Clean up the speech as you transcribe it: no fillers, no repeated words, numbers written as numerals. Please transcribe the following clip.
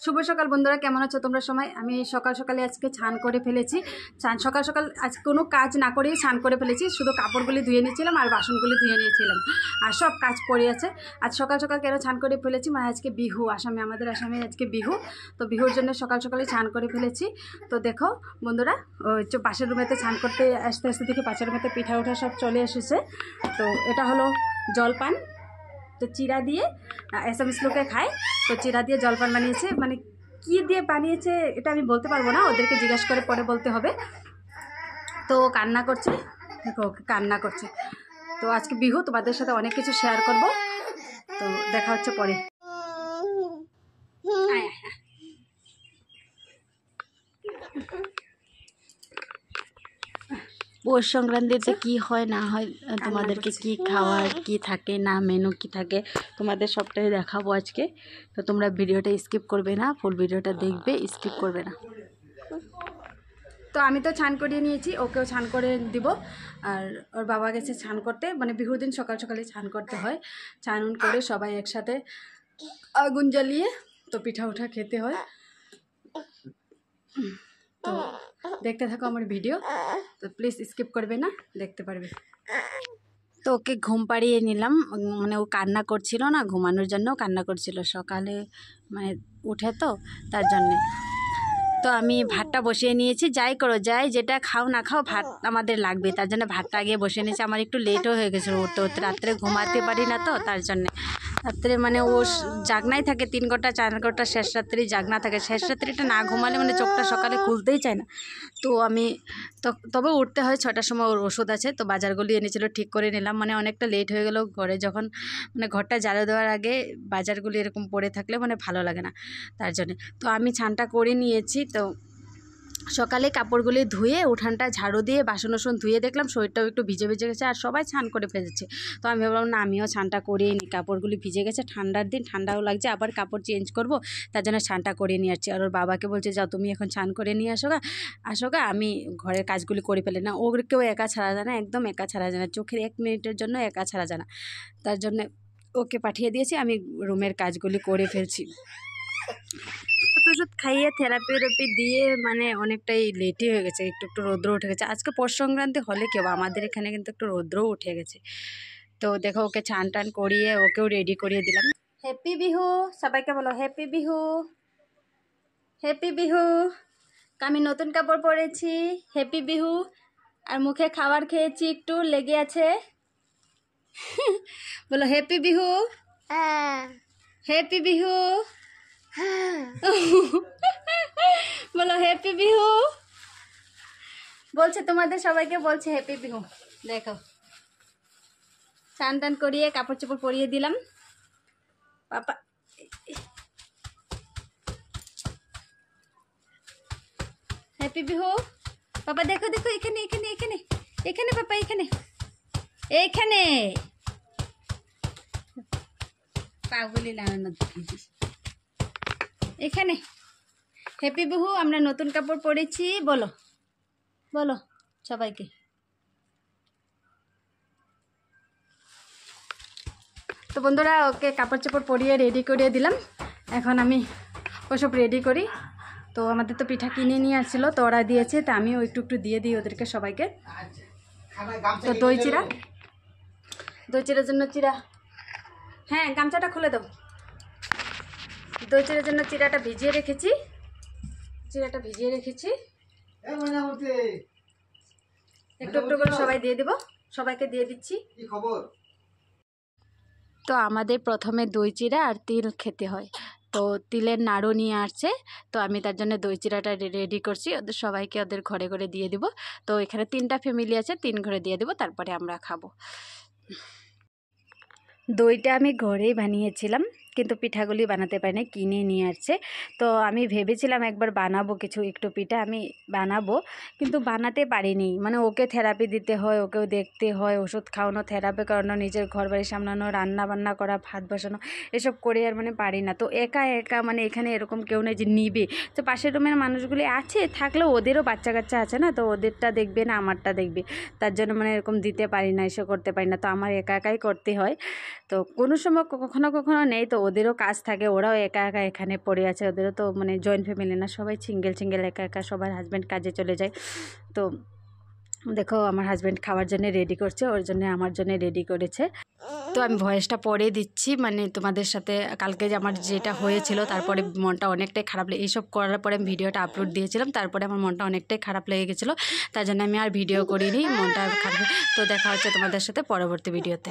শুভ সকাল বন্ধুরা, কেমন আছো তোমরা সবাই? আমি সকাল সকালে আজকে স্নান করে ফেলেছি। সকাল সকাল আজ কোনো কাজ না করেই স্নান করে ফেলেছি। শুধু কাপড়গুলি ধুয়ে নিয়েছিলাম আর বাসনগুলি ধুয়ে নিয়েছিলাম, আর সব কাজ পড়ে আছে। আজ সকাল সকাল কেন স্নান করে ফেলেছি, মানে আজকে বিহু, আমাদের আসামে আজকে বিহু। তো বিহুর জন্য সকাল সকালে স্নান করে ফেলেছি। তো দেখো বন্ধুরা, পাশের রুমেতে স্নান করতে আস্তে আস্তে দেখি পাশের রুমেতে পিঠা উঠা সব চলে এসেছে। তো এটা হলো জলপান। তো চিরা দিয়ে এসামিস লোকে খায়, তো চিরা দিয়ে জলপান বানিয়েছে। মানে কি দিয়ে বানিয়েছে এটা আমি বলতে পারবো না, ওদেরকে জিজ্ঞাসা করে পরে বলতে হবে। তো কান্না করছে, দেখো কান্না করছে। তো আজকে বিহু, তোমাদের সাথে অনেক কিছু শেয়ার করব। তো দেখা হচ্ছে পরে। পৌষ সংক্রান্তিতে কি হয় না হয়, তোমাদেরকে কি খাওয়ার কি থাকে না মেনু কি থাকে তোমাদের সবটাই দেখাবো আজকে। তো তোমরা ভিডিওটা স্কিপ করবে না, ফুল ভিডিওটা দেখবে, স্কিপ করবে না। তো আমি তো স্নান করিয়ে নিয়েছি, ওকেও স্নান করে দিব। আর ওর বাবা গেছে স্নান করতে, মানে বিহুর দিন সকাল সকালে স্নান করতে হয়। স্নান করে সবাই একসাথে আগুন জ্বালিয়ে তো পিঠা উঠা খেতে হয়। তো দেখতে থাকো আমার ভিডিও, তো প্লিজ স্কিপ করবে না, দেখতে পারবে। তো ওকে ঘুম পাড়িয়ে নিলাম, মানে ও কান্না করছিল না, ঘুমানোর জন্য কান্না করছিল সকালে, মানে উঠে তো তার জন্যে। তো আমি ভাতটা বসিয়ে নিয়েছি, যাই করো যাই যেটা খাও না খাও ভাত আমাদের লাগবে, তার জন্য ভাতটা আগে বসিয়ে নিয়েছি। আমার একটু লেটও হয়ে গেছিলো উঠতে উঠতে, রাত্রে ঘুমাতে পারি না তো তার জন্যে। রাত্রে মানে ও জাগনাই থাকে 3 ঘন্টা 4 ঘন্টা, শেষ রাত্রি জাগনা থাকে। শেষ রাত্রিটা না ঘুমালে মানে চোখটা সকালে খুলতেই চায় না। তো আমি তবে উঠতে হয় 6টার সময়। ওর ওষুধ আছে, তো বাজারগুলি এনেছিল, ঠিক করে নিলাম। মানে অনেকটা লেট হয়ে গেল ঘরে, যখন মানে ঘরটা ঝাড়ু দেওয়ার আগে বাজারগুলি এরকম পড়ে থাকলে মানে ভালো লাগে না, তার জন্যে। তো আমি স্নানটা করে নিয়েছি। তো সকালে কাপড়গুলি ধুয়ে উঠানটা ঝাড়ু দিয়ে বাসন ধুয়ে দেখলাম শরীরটাও একটু ভিজে ভিজে গেছে, আর সবাই স্নান করে ফেলেছে। তো আমি ভাবলাম না, আমিও স্নানটা করিয়ে নিই। কাপড়গুলি ভিজে গেছে, ঠান্ডার দিন, ঠান্ডাও লাগছে, আবার কাপড় চেঞ্জ করব, তার জন্য স্নানটা করিয়ে নিয়ে আসছি। আর ওর বাবাকে বলছে যাও তুমি এখন স্নান করে নিয়ে আসো গা, আমি ঘরের কাজগুলি করে ফেলে না। ওকেও একা ছাড়া যায় না, একদম একা ছাড়া যায় না, চোখের 1 মিনিটের জন্য একা ছাড়া যায় না, তার জন্য ওকে পাঠিয়ে দিয়েছি। আমি রুমের কাজগুলি করে ফেলছি। ওষুধ খাইয়ে থেরাপি দিয়ে মানে অনেকটাই লেটই হয়ে গেছে, একটু রৌদ্র উঠে গেছে। আজকে পৌষ সংক্রান্তি হলে কেউ, আমাদের এখানে কিন্তু একটু রৌদ্রও উঠে গেছে। তো দেখো ওকে স্নান টান করিয়ে ওকেও রেডি করিয়ে দিলাম। হ্যাপি বিহু, সবাইকে বলো হ্যাপি বিহু, হ্যাপি বিহু। আমি নতুন কাপড় পরেছি, হ্যাপি বিহু। আর মুখে খাবার খেয়েছি, একটু লেগে আছে। বলো হ্যাপি বিহু, হ্যাপি বিহু, বলো হ্যাপি বিহু। বলছে তোমাদের সবাইকে বলছে হ্যাপি বিহু। দেখো স্নান টান করিয়ে কাপড় চোপড় পরিয়ে দিলাম। পাপা হ্যাপি বিহু। পাপা দেখো দেখো, এখানে এখানে এখানে এখানে পাপা, এখানে এইখানে পাগুলি লাগানো দেখেছিস, এখানে হ্যাপি বিহু। আমরা নতুন কাপড় পরেছি, বলো বলো সবাইকে। তো বন্ধুরা, ওকে কাপড় চোপড় পরিয়ে রেডি করিয়ে দিলাম। এখন আমি ওসব রেডি করি। তো আমাদের তো পিঠা কিনে নিয়ে আসছিলো, তো ওরা দিয়েছে, তা আমিও একটু একটু দিয়ে দিই ওদেরকে সবাইকে। তো দই চিরার জন্য চিরা, হ্যাঁ গামছাটা খুলে দাও। দই চিরার জন্য চিরাটা ভিজিয়ে রেখেছি, একটু একটু করে সবাই দিয়ে দিব, সবাইকে দিয়ে দিচ্ছি। তো আমাদের প্রথমে দই চিরা আর তিল খেতে হয়, তো তিলের নাড়ু নিয়ে আসছে, তো আমি তার জন্য দই চিরাটা রেডি করছি। ওদের সবাইকে ওদের ঘরে ঘরে দিয়ে দিব। তো এখানে 3টা ফ্যামিলি আছে, 3 ঘরে দিয়ে দেবো, তারপরে আমরা খাবো। দইটা আমি ঘরেই বানিয়েছিলাম, কিন্তু পিঠাগুলি বানাতে পারিনি, কিনে নিয়ে আসছে। তো আমি ভেবেছিলাম একবার বানাবো, একটু পিঠা আমি বানাবো, কিন্তু বানাতে পারিনি। মানে ওকে থেরাপি দিতে হয়, ওকেও দেখতে হয়, ওষুধ খাওয়ানো, থেরাপি করানো, নিজের ঘর বাড়ি সামলানো, রান্না বান্না করা, ভাত বসানো, এসব করে আর মানে পারি না। তো একা একা মানে এখানে এরকম কেউ নেই যে নিবে। তো পাশের রুমের মানুষগুলি আছে, থাকলেও ওদেরও বাচ্চা কাচ্চা আছে না, তো ওদেরটা দেখবে না আমারটা দেখবে, তার জন্য মানে এরকম দিতে পারি না, এসব করতে পারি না। তো আমার একা একাই করতে হয়। তো কোনো সময় কখনো কখনো নেই, তো ওদেরও কাজ থাকে, ওরাও একা একা এখানে পড়ে আছে, ওদেরও তো মানে জয়েন্ট ফ্যামিলি না, সবাই সিঙ্গেল সিঙ্গেল একা একা, সবার হাজব্যান্ড কাজে চলে যায়। তো দেখো আমার হাজব্যান্ড খাওয়ার জন্য রেডি করছে, ওর জন্য আমার জন্য রেডি করেছে। তো আমি ভয়েসটা পরে দিচ্ছি, মানে তোমাদের সাথে কালকে যে আমার যেটা হয়েছিল, তারপরে মনটা অনেকটাই খারাপ লেগে, এইসব করার পরে আমি ভিডিওটা আপলোড দিয়েছিলাম, তারপরে আমার মনটা অনেকটাই খারাপ লেগে গেছিলো, তার জন্য আমি আর ভিডিও করিনি, মনটা খারাপ। তো দেখা হচ্ছে তোমাদের সাথে পরবর্তী ভিডিওতে।